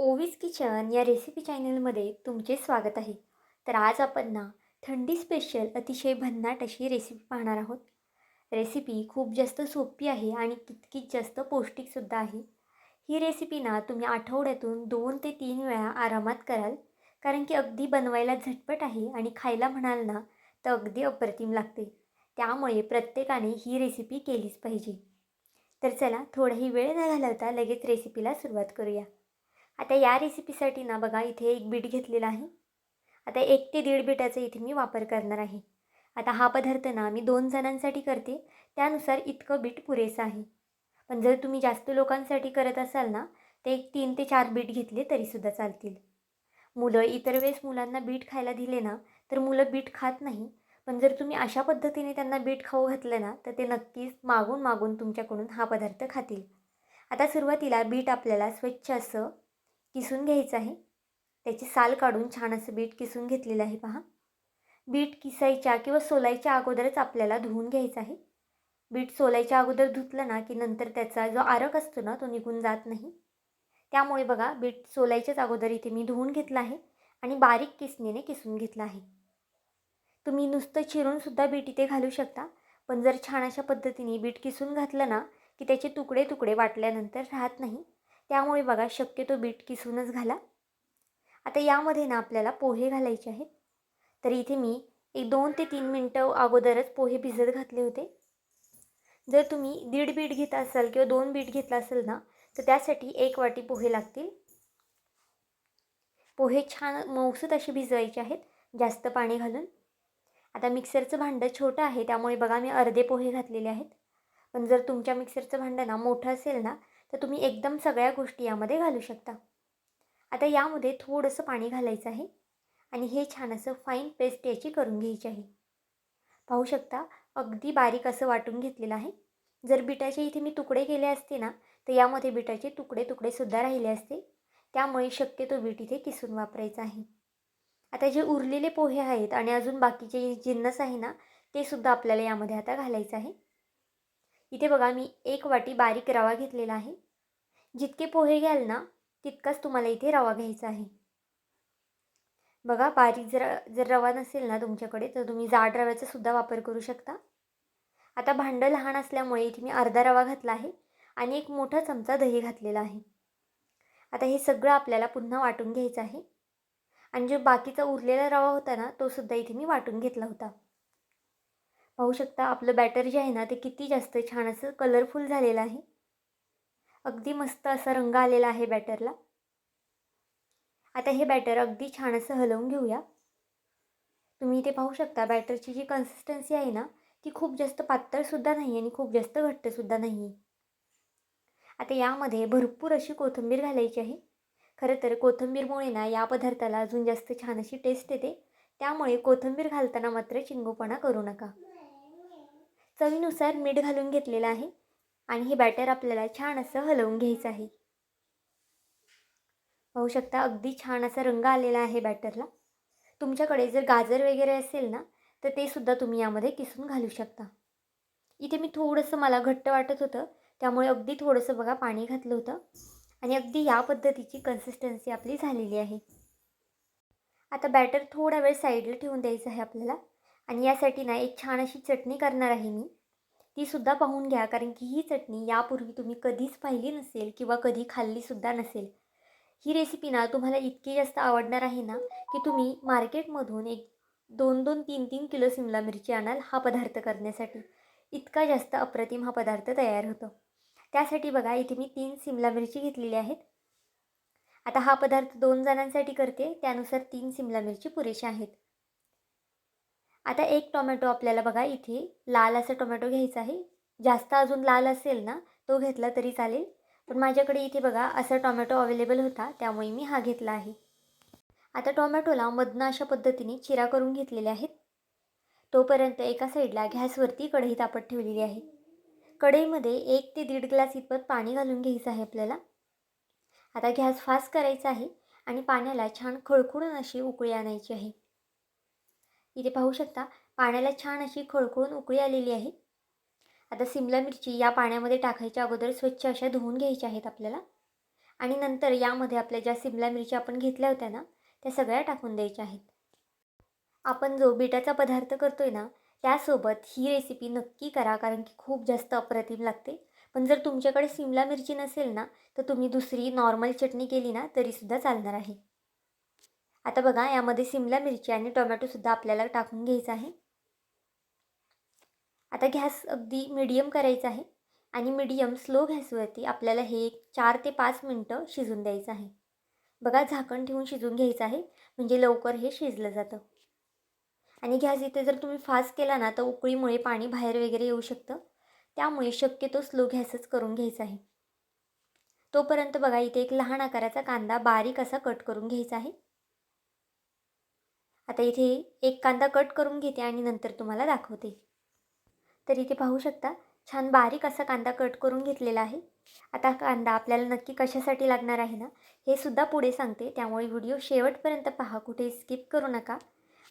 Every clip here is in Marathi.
ओवीज किचन या रेसिपी चॅनलमध्ये तुमचे स्वागत आहे. तर आज आपण ना थंडी स्पेशल अतिशय भन्नाट अशी रेसिपी पाहणार आहोत. रेसिपी खूप जास्त सोपी आहे आणि तितकीच जास्त पौष्टिकसुद्धा आहे. ही रेसिपी ना तुम्ही आठवड्यातून 2 ते 3 वेळा आरामात कराल, कारण की अगदी बनवायला झटपट आहे आणि खायला म्हणाल ना तर अगदी अप्रतिम लागते. त्यामुळे प्रत्येकाने ही रेसिपी केलीच पाहिजे. तर चला थोडाही वेळ न घालवता लगेच रेसिपीला सुरुवात करूया. आता या रेसिपीसाठी ना बघा इथे एक बीट घेतलेला आहे. आता 1 ते दीड बीटाचा इथे मी वापर करणार आहे. आता हा पदार्थ ना मी 2 जणांसाठी करते, त्यानुसार इतकं बीट पुरेसं आहे. पण जर तुम्ही जास्त लोकांसाठी करत असाल ना, तर एक 3 ते 4 बीट घेतले तरीसुद्धा चालतील. मुलं इतर वेळेस मुलांना बीट खायला दिले ना, तर मुलं बीट खात नाही. पण जर तुम्ही अशा पद्धतीने त्यांना बीट खाऊ घातलं ना, तर ते नक्कीच मागून मागून तुमच्याकडून हा पदार्थ खातील. आता सुरुवातीला बीट आपल्याला स्वच्छ असं किसून घ्यायचं आहे. त्याची साल काढून छान असं बीट किसून घेतलेलं आहे पहा. बीट किसायच्या किंवा सोलायच्या अगोदरच आपल्याला धुवून घ्यायचं आहे. बीट सोलायच्या अगोदर धुतलं ना, की नंतर त्याचा जो आरक असतो ना, तो निघून जात नाही. त्यामुळे बघा बीट सोलायच्याच अगोदर इथे मी धुवून घेतलं आहे आणि बारीक किसणीने किसून घेतलं आहे. तुम्ही नुसतं चिरूनसुद्धा बीट इथे घालू शकता. पण जर छान अशा पद्धतीने बीट किसून घातलं ना, की त्याचे तुकडे तुकडे वाटल्यानंतर राहत नाही. त्यामुळे बघा शक्यतो बीट किसूनच घाला. आता यामध्ये ना आपल्याला पोहे घालायचे आहेत. तर इथे मी एक 2 ते 3 मिनटं अगोदरच पोहे भिजत घातले होते. जर तुम्ही दीड बीट घेत असाल किंवा 2 बीट घेतला असेल ना, तर त्यासाठी 1 वाटी पोहे लागतील. पोहे छान मऊसूत असे भिजवायचे आहेत, जास्त पाणी घालून. आता मिक्सरचं भांडं छोटं आहे, त्यामुळे बघा मी अर्धे पोहे घातलेले आहेत. पण जर तुमच्या मिक्सरचं भांडं ना मोठं असेल ना, तर तुम्ही एकदम सगळ्या गोष्टी यामध्ये घालू शकता. आता यामध्ये थोडंसं पाणी घालायचं आहे आणि हे छान असं फाईन पेस्ट याची करून घ्यायची आहे. पाहू शकता अगदी बारीक असं वाटून घेतलेलं आहे. जर बिटाचे इथे मी तुकडे केले असते ना, तर यामध्ये बिटाचे तुकडे तुकडेसुद्धा राहिले असते. त्यामुळे शक्यतो बीट इथे किसून वापरायचं आहे. आता जे उरलेले पोहे आहेत आणि अजून बाकीचे जिन्नस आहे ना, ते सुद्धा आपल्याला यामध्ये आता घालायचं आहे. इथे बघा मी 1 वाटी बारीक रवा घेतलेला आहे. जितके पोहे घ्याल ना, तितकाच तुम्हाला इथे रवा घ्यायचा आहे. बघा बारीक जर जर रवा नसेल ना तुमच्याकडे, तर तुम्ही जाड रव्याचा सुद्धा वापर करू शकता. आता भांडं लहान असल्यामुळे इथे मी अर्धा रवा घातला आहे आणि 1 मोठा चमचा दही घातलेला आहे. आता हे सगळं आपल्याला पुन्हा वाटून घ्यायचं आहे आणि जो बाकीचा उरलेला रवा होता ना, तो सुद्धा इथे मी वाटून घेतला होता. पाहू शकता आपलं बॅटर जे आहे ना, ते किती जास्त छान असं कलरफुल झालेलं आहे. अगदी मस्त असा रंग आलेला आहे बॅटरला. आता हे बॅटर अगदी छान असं हलवून घेऊया. तुम्ही इथे पाहू शकता बॅटरची जी कन्सिस्टन्सी आहे ना, ती खूप जास्त पातळसुद्धा नाही आणि खूप जास्त घट्टसुद्धा नाही आहे. आता यामध्ये भरपूर अशी कोथिंबीर घालायची आहे. खरं तर कोथिंबीरमुळे ना या पदार्थाला अजून जास्त छान अशी टेस्ट येते. त्यामुळे कोथिंबीर घालताना मात्र चिंगूपणा करू नका. चवीनुसार मीठ घालून घेतलेलं आहे आणि हे बॅटर आपल्याला छान असं हलवून घ्यायचं आहे. पाहू शकता अगदी छान असा रंग आलेला आहे बॅटरला. तुमच्याकडे जर गाजर वगैरे असेल ना, तर ते सुद्धा तुम्ही यामध्ये किसून घालू शकता. इथे मी थोडंसं मला घट्ट वाटत होतं, त्यामुळे अगदी थोडंसं बघा पाणी घातलं होतं आणि अगदी या पद्धतीची कन्सिस्टन्सी आपली झालेली आहे. आता बॅटर थोडा वेळ साईडला ठेवून द्यायचं आहे आपल्याला आणि यासाठी ना एक छान अशी चटणी करणार आहे मी. तीसुद्धा पाहून घ्या, कारण की ही चटणी यापूर्वी तुम्ही कधीच पाहिली नसेल किंवा कधी खाल्लीसुद्धा नसेल. ही रेसिपी ना तुम्हाला इतकी जास्त आवडणार आहे ना, की तुम्ही मार्केटमधून एक 2-2, 3-3 किलो सिमला मिरची आणाल हा पदार्थ करण्यासाठी. इतका जास्त अप्रतिम हा पदार्थ तयार होतो. त्यासाठी बघा इथे मी 3 सिमला मिरची घेतलेली आहेत. आता हा पदार्थ 2 जणांसाठी करते, त्यानुसार 3 सिमला मिरची पुरेशा आहेत. आता 1 टोमॅटो आपल्याला बघा इथे लाल असा टोमॅटो घ्यायचा आहे. जास्त अजून लाल असेल ना, तो घेतला तरी चालेल. पण माझ्याकडे इथे बघा असा टोमॅटो अवेलेबल होता, त्यामुळे मी हा घेतला आहे. आता टोमॅटोला मधनं अशा पद्धतीने चिरा करून घेतलेले आहेत. तोपर्यंत एका साईडला गॅसवरती कढई तापत ठेवलेली आहे. कढईमध्ये 1 ते दीड ग्लास इतपत पाणी घालून घ्यायचं आहे आपल्याला. आता गॅस फास्ट करायचा आहे आणि पाण्याला छान खळखळून अशी उकळी आणायची आहे. इथे पाहू शकता पाण्याला छान अशी खळखळून उकळी आलेली आहे. आता सिमला मिरची या पाण्यामध्ये टाकायच्या अगोदर स्वच्छ अशा धुवून घ्यायच्या आहेत आपल्याला आणि नंतर यामध्ये आपल्या ज्या सिमला मिरच्या आपण घेतल्या होत्या ना, त्या सगळ्या टाकून द्यायच्या आहेत. आपण जो बीटाचा पदार्थ करतोय ना, त्यासोबत ही रेसिपी नक्की करा, कारण की खूप जास्त अप्रतिम लागते. पण जर तुमच्याकडे सिमला मिरची नसेल ना, तर तुम्ही दुसरी नॉर्मल चटणी केली ना तरीसुद्धा चालणार आहे. आता बघा, यामध्ये सिमला मिरची आणि टोमॅटोसुद्धा आपल्याला टाकून घ्यायचं आहे. आता गॅस अगदी मीडियम करायचा आहे आणि मीडियम स्लो गॅसवरती आपल्याला हे 4 ते 5 मिनटं शिजून द्यायचं आहे. बघा, झाकण ठेवून शिजून घ्यायचं आहे, म्हणजे लवकर हे शिजलं जातं. आणि गॅस इथे जर तुम्ही फास्ट केला ना, तर उकळीमुळे पाणी बाहेर वगैरे येऊ शकतं. त्यामुळे शक्यतो स्लो गॅसच करून घ्यायचा आहे. तोपर्यंत बघा, इथे एक लहान आकाराचा कांदा बारीक असा कट करून घ्यायचा आहे. आता इथे एक कांदा कट करून घेते आणि नंतर तुम्हाला दाखवते. तर इथे पाहू शकता, छान बारीक असा कांदा कट करून घेतलेला आहे. आता कांदा आपल्याला नक्की कशासाठी लागणार आहे ना, हे सुद्धा पुढे सांगते. त्यामुळे व्हिडिओ शेवटपर्यंत पहा, कुठे स्किप करू नका.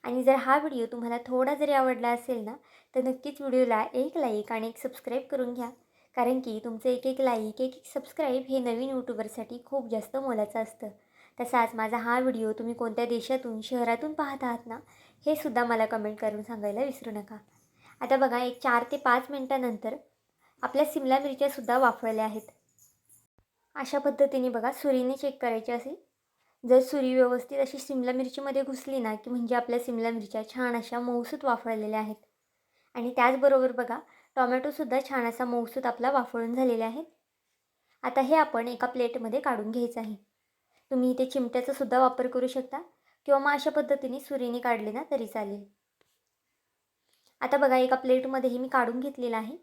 आणि जर हा व्हिडिओ तुम्हाला थोडा जरी आवडला असेल ना, तर नक्कीच व्हिडिओला एक लाईक आणि एक सबस्क्राईब करून घ्या. कारण की तुमचं एक एक लाईक, एक एक सबस्क्राईब हे नवीन यूट्यूबरसाठी खूप जास्त मोलाचं असतं. तसाच माझा हा व्हिडिओ तुम्ही कोणत्या देशातून, शहरातून पाहत आहात ना, हे सुद्धा मला कमेंट करून सांगायला विसरू नका. आता बघा, एक 4 ते 5 मिनटानंतर आपल्या सिमला मिरच्यासुद्धा वाफळल्या आहेत. अशा पद्धतीने बघा, सुरीने चेक करायची असेल. जर सुरी व्यवस्थित अशी सिमला मिरचीमध्ये घुसली ना, की म्हणजे आपल्या सिमला मिरच्या छान अशा मऊसूत वाफळलेल्या आहेत. आणि त्याचबरोबर बघा, टोमॅटोसुद्धा छान असा मऊसूत आपला वाफळून झालेला आहे. आता हे आपण एका प्लेटमध्ये काढून घ्यायचं आहे. तुम्ही इथे चिमट्याचा सुद्धा वापर करू शकता किंवा मग अशा पद्धतीने सुरीने काढले ना तरी चालेल. आता बघा, एका प्लेटमध्येही मी काढून घेतलेलं आहे.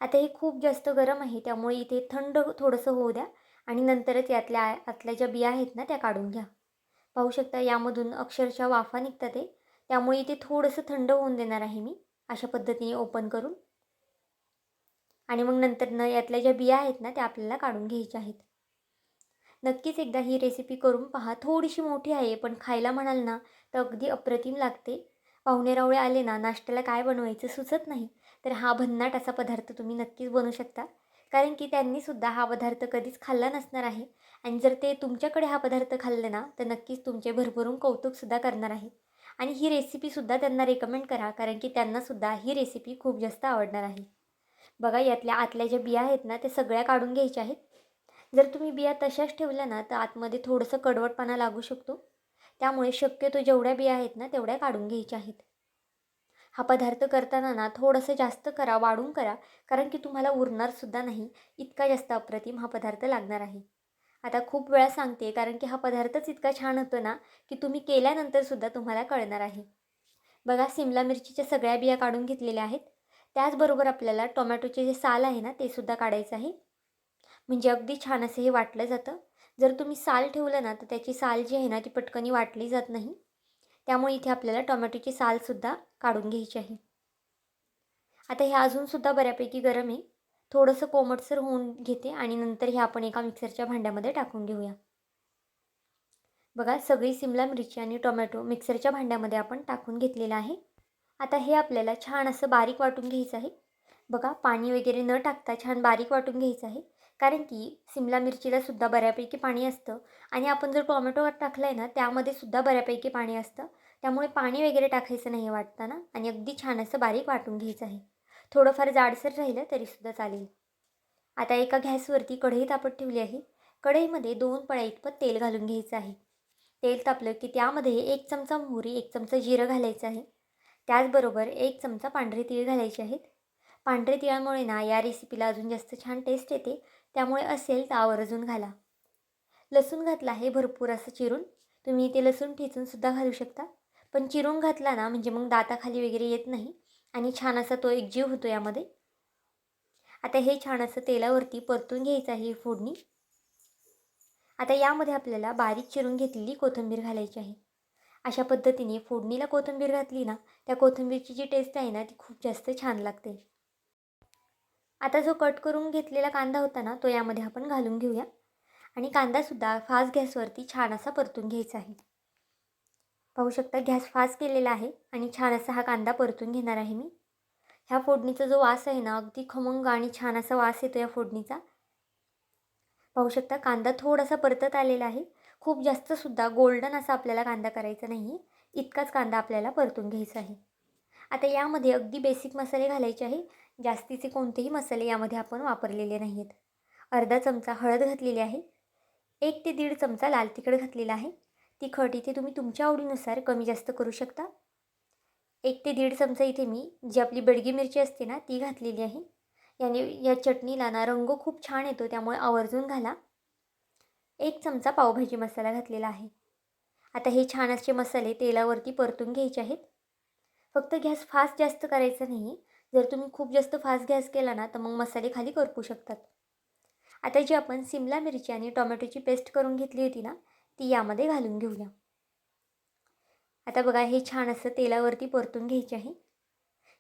आता हे खूप जास्त गरम आहे, त्यामुळे इथे थंड थोडंसं होऊ द्या आणि नंतरच आतल्या ज्या बिया आहेत ना त्या काढून घ्या. पाहू शकता, यामधून अक्षरशः वाफा निघतात आहे. त्यामुळे इथे थोडंसं थंड होऊन देणार आहे मी, अशा पद्धतीने ओपन करून. आणि मग नंतर यातल्या ज्या बिया आहेत ना त्या आपल्याला काढून घ्यायच्या आहेत. नक्कीच एकदा ही रेसिपी करून पहा. थोडीशी मोठी आहे, पण खायला म्हणाल ना तर अगदी अप्रतिम लागते. पाहुणेरावळे आले ना, नाश्त्याला काय बनवायचं सुचत नाही, तर हा भन्नाट असा पदार्थ तुम्ही नक्कीच बनवू शकता. कारण की त्यांनीसुद्धा हा पदार्थ कधीच खाल्ला नसणार आहे. आणि जर ते तुमच्याकडे हा पदार्थ खाल्ले ना, तर नक्कीच तुमचे भरभरून कौतुकसुद्धा करणार आहे. आणि ही रेसिपीसुद्धा त्यांना रेकमेंड करा, कारण की त्यांनासुद्धा ही रेसिपी खूप जास्त आवडणार आहे. बघा, यातल्या आतल्या ज्या बिया आहेत ना, त्या सगळ्या काढून घ्यायच्या आहेत. जर तुम्ही बिया तशाच ठेवल्या ना, तर आतमध्ये थोडंसं कडवटपणा लागू शकतो. त्यामुळे शक्यतो जेवढ्या बिया आहेत ना, तेवढ्या काढून घ्यायच्या आहेत. हा पदार्थ करताना ना थोडंसं जास्त करा, वाढून करा, कारण की तुम्हाला उरणारसुद्धा नाही. इतका जास्त अप्रतिम हा पदार्थ लागणार आहे. आता खूप वेळा सांगते, कारण की हा पदार्थच इतका छान होतो ना, की तुम्ही केल्यानंतरसुद्धा तुम्हाला कळणार आहे. बघा, सिमला मिरचीच्या सगळ्या बिया काढून घेतलेल्या आहेत. त्याचबरोबर आपल्याला टोमॅटोचे जे साल आहे ना, ते सुद्धा काढायचं आहे. म्हणजे अगदी छान असं हे वाटलं जातं. जर तुम्ही साल ठेवलं ना, तर त्याची साल जी आहे ना, ती पटकन वाटली जात नाही. त्यामुळे इथे आपल्याला टोमॅटोची सालसुद्धा काढून घ्यायची आहे. आता हे अजूनसुद्धा बऱ्यापैकी गरम आहे. थोडंसं कोमटसर होऊन घेते आणि नंतर हे आपण एका मिक्सरच्या भांड्यामध्ये टाकून घेऊया. बघा, सगळी सिमला मिरची आणि टोमॅटो मिक्सरच्या भांड्यामध्ये आपण टाकून घेतलेलं आहे. आता हे आपल्याला छान असं बारीक वाटून घ्यायचं आहे. बघा, पाणी वगैरे न टाकता छान बारीक वाटून घ्यायचं आहे. कारण की सिमला मिरचीला सुद्धा बऱ्यापैकी पाणी असतं आणि आपण जर टोमॅटो टाकलं आहे ना, त्यामध्ये सुद्धा बऱ्यापैकी पाणी असतं. त्यामुळे पाणी वगैरे टाकायचं नाही वाटताना आणि अगदी छान असं बारीक वाटून घ्यायचं आहे. थोडंफार जाडसर राहिलं तरीसुद्धा चालेल. आता एका गॅसवरती कढई तापत ठेवली आहे. कढईमध्ये 2 पळ्या इतपत तेल घालून घ्यायचं आहे. तेल तापलं की त्यामध्ये 1 चमचा मोहरी, 1 चमचा जिरं घालायचं आहे. त्याचबरोबर 1 चमचा पांढरे तीळ घालायचे आहेत. पांढरे तिळामुळे ना या रेसिपीला अजून जास्त छान टेस्ट येते. त्यामुळे असेल तर आवर्जून घाला. लसूण घातला आहे भरपूर असं चिरून. तुम्ही ते लसूण ठेचूनसुद्धा घालू शकता. पण चिरून घातला ना, म्हणजे मग दाताखाली वगैरे येत नाही आणि छान असा तो एकजीव होतो यामध्ये. आता हे छान असं तेलावरती परतून घ्यायचं आहे ही फोडणी. आता यामध्ये आपल्याला बारीक चिरून घेतलेली कोथिंबीर घालायची आहे. अशा पद्धतीने फोडणीला कोथिंबीर घातली ना, त्या कोथिंबीरची जी टेस्ट आहे ना, ती खूप जास्त छान लागते. आता जो कट करून घेतलेला कांदा होता ना, तो यामध्ये आपण घालून घेऊया आणि कांदासुद्धा फास्ट गॅसवरती छान असा परतून घ्यायचा आहे. पाहू शकता, गॅस फास्ट केलेला आहे आणि छान असा हा कांदा परतून घेणार आहे मी. ह्या फोडणीचा जो वास आहे ना, अगदी खमंग आणि छान असा वास येतो या फोडणीचा. पाहू शकता कांदा थोडासा परतत आलेला आहे. खूप जास्तसुद्धा गोल्डन असा आपल्याला कांदा करायचा नाही आहे. इतकाच कांदा आपल्याला परतून घ्यायचा आहे. आता यामध्ये अगदी बेसिक मसाले घालायचे आहे. जास्तीचे कोणतेही मसाले यामध्ये आपण वापरलेले नाही आहेत. अर्धा चमचा हळद घातलेली आहे. 1 ते दीड चमचा लाल तिखट घातलेला आहे. तिखट इथे तुम्ही तुमच्या आवडीनुसार कमी जास्त करू शकता. 1 ते दीड चमचा इथे मी जी आपली बेडगी मिरची असते ना ती घातलेली आहे. याने या चटणीला ना रंग खूप छान येतो, त्यामुळे आवर्जून घाला. 1 चमचा पावभाजी मसाला घातलेला आहे. आता हे छान असे मसाले तेलावरती परतून घ्यायचे आहेत. फक्त गॅस फास्ट जास्त करायचा नाही. जर तुम्ही खूप जास्त फास्ट गॅस केला ना तर मग मसाले खाली करपू शकतात. आता जी आपण सिमला मिरची आणि टोमॅटोची पेस्ट करून घेतली होती ना ती यामध्ये घालून घेऊया. आता बघा हे छान असं तेलावरती परतून घ्यायचे आहे.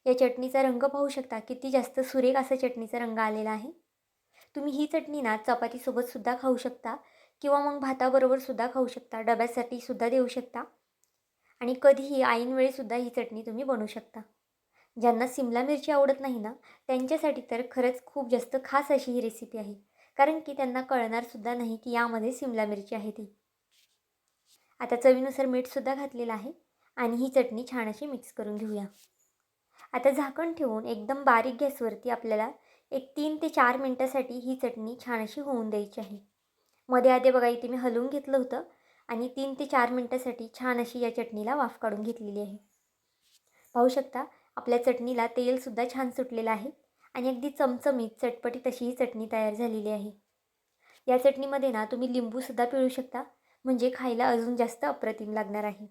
या चटणीचा रंग पाहू शकता किती जास्त सुरेख असा चटणीचा रंग आलेला आहे. तुम्ही ही चटणी ना चपातीसोबतसुद्धा खाऊ शकता किंवा मग भाताबरोबरसुद्धा खाऊ शकता. डब्यासाठी सुद्धा देऊ शकता आणि कधीही ऐनवेळीसुद्धा ही चटणी तुम्ही बनवू शकता. ज्यांना सिमला मिरची आवडत नाही ना त्यांच्यासाठी तर खरंच खूप जास्त खास अशी ही रेसिपी आहे. कारण की त्यांना कळणारसुद्धा नाही की यामध्ये सिमला मिरची आहे ती. आता चवीनुसार मीठसुद्धा घातलेलं आहे आणि ही चटणी छान अशी मिक्स करून घेऊया. आता झाकण ठेवून एकदम बारीक गॅसवरती आपल्याला एक 3 ते 4 मिनटासाठी ही चटणी छान अशी होऊन द्यायची आहे. मध्ये आधी बघा इथे मी हलवून घेतलं होतं आणि 3 ते 4 मिनटासाठी छान अशी या चटणीला वाफ काढून घेतलेली आहे. पाहू शकता आपल्या चटणीला तेलसुद्धा छान सुटलेलं आहे आणि अगदी चमचमीत चटपटीत अशी ही चटणी तयार झालेली आहे. या चटणीमध्ये ना तुम्ही लिंबूसुद्धा पिळू शकता, म्हणजे खायला अजून जास्त अप्रतिम लागणार आहे.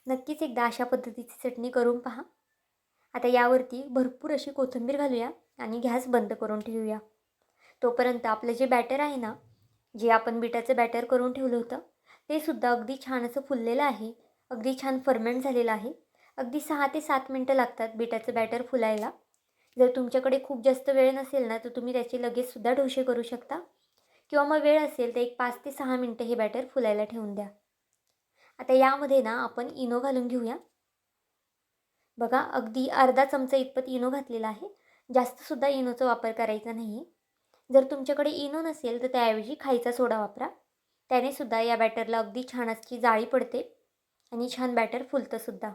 नक्कीच एकदा अशा पद्धतीची चटणी करून पहा. आता यावरती भरपूर अशी कोथिंबीर घालूया आणि गॅस बंद करून ठेवूया. तोपर्यंत आपलं जे बॅटर आहे ना, जे आपण बिटाचं बॅटर करून ठेवलं होतं ते सुद्धा अगदी छान असं फुललेलं आहे. अगदी छान फर्मेंट झालेलं आहे. अगदी 6 ते 7 मिनटं लागतात बिटाचं बॅटर फुलायला. जर तुमच्याकडे खूप जास्त वेळ नसेल ना तर तुम्ही त्याचे लगेचसुद्धा डोसे करू शकता किंवा मग वेळ असेल तर एक 5 ते 6 मिनटं हे बॅटर फुलायला ठेवून द्या. आता यामध्ये ना आपण इनो घालून घेऊया. बघा अगदी अर्धा चमचा इतपत इनो घातलेला आहे. जास्तसुद्धा इनोचा वापर करायचा नाही आहे. जर तुमच्याकडे इनो नसेल तर त्याऐवजी खायचा सोडा वापरा. त्यानेसुद्धा या बॅटरला अगदी छान अशी जाळी पडते आणि छान बॅटर फुलतंसुद्धा.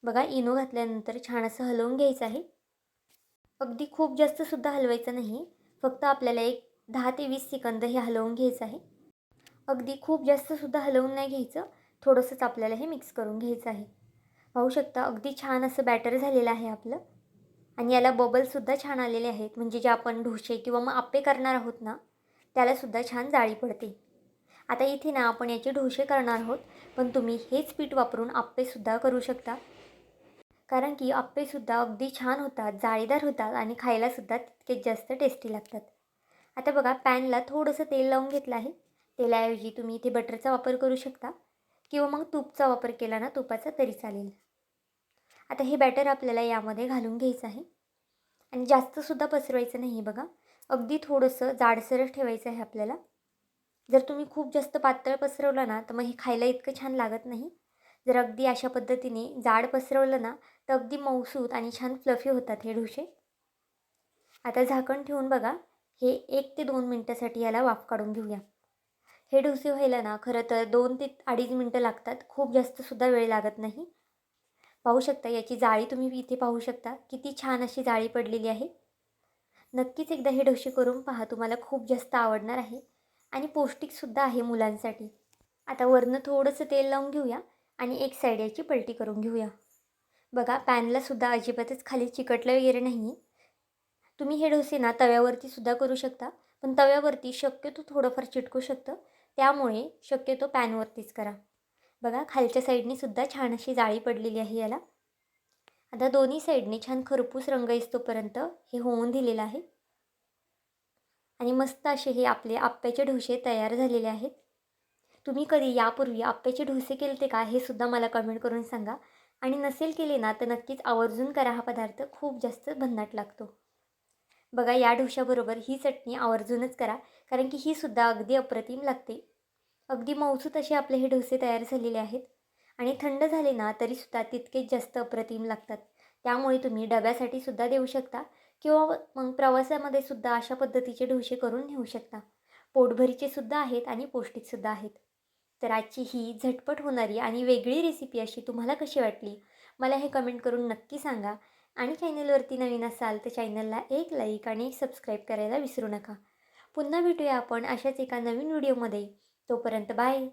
बघा इनो घातल्यानंतर छान असं हलवून घ्यायचं आहे. अगदी खूप जास्तसुद्धा हलवायचं नाही. फक्त आपल्याला एक 10 ते 20 सेकंद हे हलवून घ्यायचं आहे. अगदी खूप जास्तसुद्धा हलवून नाही घ्यायचं. थोडंसंच आपल्याला हे मिक्स करून घ्यायचं आहे. पाहू शकता अगदी छान असं बॅटर झालेलं आहे आपलं आणि याला बबलसुद्धा छान आलेले आहेत. म्हणजे जे आपण डोसे किंवा मग आप्पे करणार आहोत ना त्यालासुद्धा छान जाळी पडते. आता इथे ना आपण याचे डोसे करणार आहोत, पण तुम्ही हेच पीठ वापरून आप्पेसुद्धा करू शकता. कारण की आप्पेसुद्धा अगदी छान होतात, जाळीदार होतात आणि खायलासुद्धा तितकेच जास्त टेस्टी लागतात. आता बघा पॅनला थोडंसं तेल लावून घेतलं आहे. तेलाऐवजी तुम्ही इथे बटरचा वापर करू शकता किंवा मग तूपचा वापर केला ना तुपाचा तरी चालेल. आता हे बॅटर आपल्याला यामध्ये घालून घ्यायचं आहे आणि जास्तसुद्धा पसरवायचं नाही बघा. अगदी थोडंसं जाडसरच ठेवायचं आहे आपल्याला. जर तुम्ही खूप जास्त पातळ पसरवलं ना तर मग हे खायला इतकं छान लागत नाही. जर अगदी अशा पद्धतीने जाड पसरवलं ना तर अगदी मऊसूत आणि छान फ्लफी होतात हे डोसे. आता झाकण ठेवून बघा हे 1 ते 2 मिनटासाठी याला वाफ काढून घेऊया. हे डोसे व्हायला ना खरं तर 2 ते 2.5 मिनटं लागतात. खूप जास्तसुद्धा वेळ लागत नाही. पाहू शकता याची जाळी तुम्ही इथे पाहू शकता किती छान अशी जाळी पडलेली आहे. नक्कीच एकदा हे डोसे करून पहा. तुम्हाला खूप जास्त आवडणार आहे आणि पौष्टिकसुद्धा आहे मुलांसाठी. आता वरनं थोडंसं तेल लावून घेऊया आणि एक साईड याची पलटी करून घेऊया. बघा पॅनलासुद्धा अजिबातच खाली चिकटलं वगैरे नाही आहे. तुम्ही हे डोसे ना तव्यावरती सुद्धा करू शकता, पण तव्यावरती शक्यतो थोडंफार चिटकू शकतं. त्यामुळे शक्यतो पॅनवरतीच करा. बघा खालच्या साईडने सुद्धा छान अशी जाळी पडलेली आहे याला. आता दोन्ही साईडने छान खरपूस रंग येईस्तोपर्यंत हे होऊन दिलेलं आहे आणि मस्त असे हे आपले आप्याचे डोसे तयार झालेले आहेत. तुम्ही कधी यापूर्वी आप्याचे डोसे केलते का हे सुद्धा मला कमेंट करून सांगा आणि नसेल केले ना तर नक्कीच आवर्जून करा. हा पदार्थ खूप जास्त भन्नाट लागतो. बघा या डोशाबरोबर ही चटणी आवर्जूनच करा, कारण की ही सुद्धा अगदी अप्रतिम लागते. अगदी मऊसूत असे आपले हे डोसे तयार झालेले आहेत आणि थंड झाले ना तरीसुद्धा तितकेच जास्त अप्रतिम लागतात. त्यामुळे तुम्ही डब्यासाठी सुद्धा देऊ शकता किंवा मग प्रवासामध्ये सुद्धा अशा पद्धतीचे डोसे करून नेऊ शकता. पोटभरीचे सुद्धा आहेत आणि पौष्टिकसुद्धा आहेत. तर आजची ही झटपट होणारी आणि वेगळी रेसिपी अशी तुम्हाला कशी वाटली? मला हे कमेंट करून नक्की सांगा. आणि चॅनलवरती नवीन असाल तर चॅनलला एक लाईक आणि एक सबस्क्राईब करायला विसरू नका. पुन्हा भेटूया आपण अशाच एका नवीन व्हिडिओमध्ये. तोपर्यंत बाय.